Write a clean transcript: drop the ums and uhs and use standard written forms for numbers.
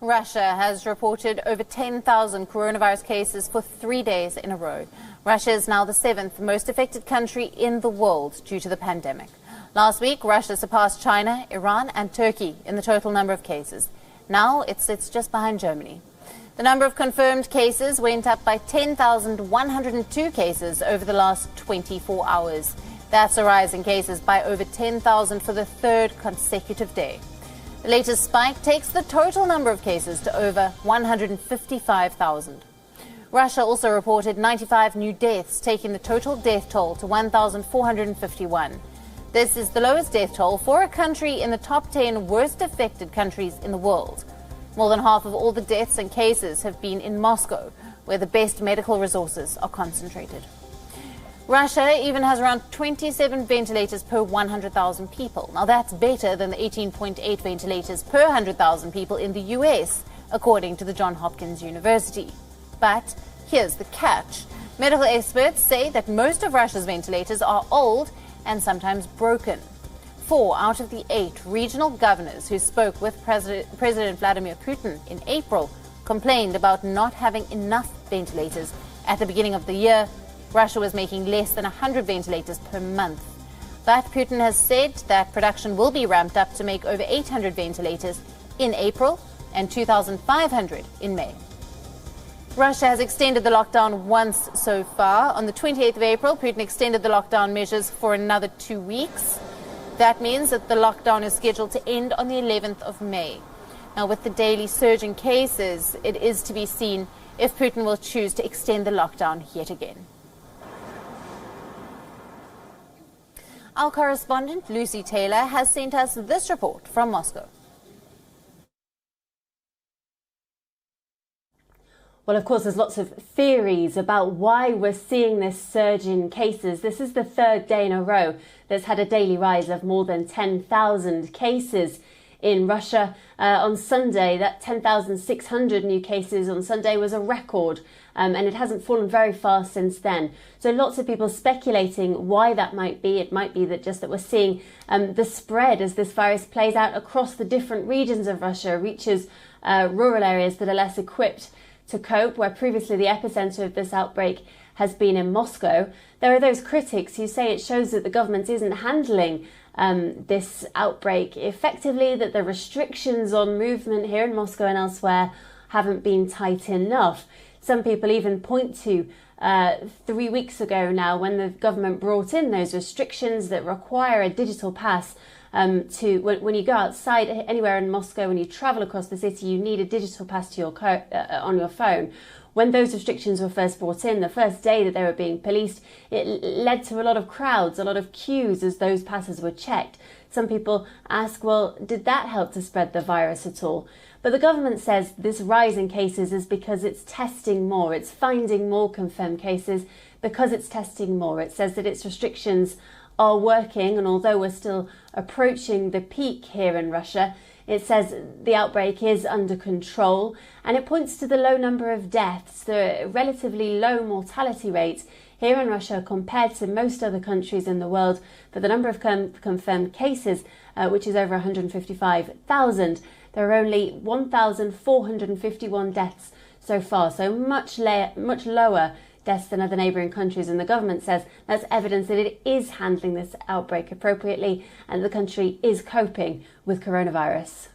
Russia has reported over 10,000 coronavirus cases for 3 days in a row. Russia is now the 7th most affected country in the world due to the pandemic. Last week, Russia surpassed China, Iran and Turkey in the total number of cases. Now it sits just behind Germany. The number of confirmed cases went up by 10,102 cases over the last 24 hours. That's a rise in cases by over 10,000 for the third consecutive day. The latest spike takes the total number of cases to over 155,000. Russia also reported 95 new deaths, taking the total death toll to 1,451. This is the lowest death toll for a country in the top 10 worst affected countries in the world. More than half of all the deaths and cases have been in Moscow, where the best medical resources are concentrated. Russia even has around 27 ventilators per 100,000 people. Now that's better than the 18.8 ventilators per 100,000 people in the US, according to the Johns Hopkins University. But here's the catch. Medical experts say that most of Russia's ventilators are old and sometimes broken. 4 out of the 8 regional governors who spoke with President Vladimir Putin in April complained about not having enough ventilators. At the beginning of the year, Russia was making less than 100 ventilators per month. But Putin has said that production will be ramped up to make over 800 ventilators in April and 2,500 in May. Russia has extended the lockdown once so far. On the 28th of April, Putin extended the lockdown measures for another 2 weeks. That means that the lockdown is scheduled to end on the 11th of May. Now, with the daily surge in cases, it is to be seen if Putin will choose to extend the lockdown yet again. Our correspondent, Lucy Taylor, has sent us this report from Moscow. Well, of course, there's lots of theories about why we're seeing this surge in cases. This is the third day in a row that's had a daily rise of more than 10,000 cases in Russia. On Sunday, that 10,600 new cases on Sunday was a record, and it hasn't fallen very far since then. So lots of people speculating why that might be. It might be that we're seeing the spread as this virus plays out across the different regions of Russia, reaches rural areas that are less equipped to cope, where previously the epicenter of this outbreak has been in Moscow. There are those critics who say it shows that the government isn't handling this outbreak effectively, that the restrictions on movement here in Moscow and elsewhere haven't been tight enough. Some people even point to 3 weeks ago now, when the government brought in those restrictions that require a digital pass when you go outside anywhere in Moscow, when you travel across the city, you need a digital pass to your on your phone. When those restrictions were first brought in, the first day that they were being policed, it led to a lot of crowds, a lot of queues as those passes were checked. Some people ask, well, did that help to spread the virus at all? But the government says this rise in cases is because it's testing more. It's finding more confirmed cases because it's testing more. It says that its restrictions are working, and although we're still approaching the peak here in Russia, it says the outbreak is under control, and it points to the low number of deaths, the relatively low mortality rate here in Russia compared to most other countries in the world. For the number of confirmed cases, which is over 155,000, there are only 1,451 deaths so far, so much lower deaths than other neighbouring countries, and the government says that's evidence that it is handling this outbreak appropriately and the country is coping with coronavirus.